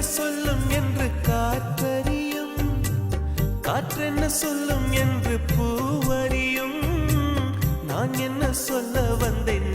சொல்லும் என்று காற்றறியும், காற்றென்ன சொல்லும் என்று பூவறியும். நான் என்ன சொல்ல வந்தேன்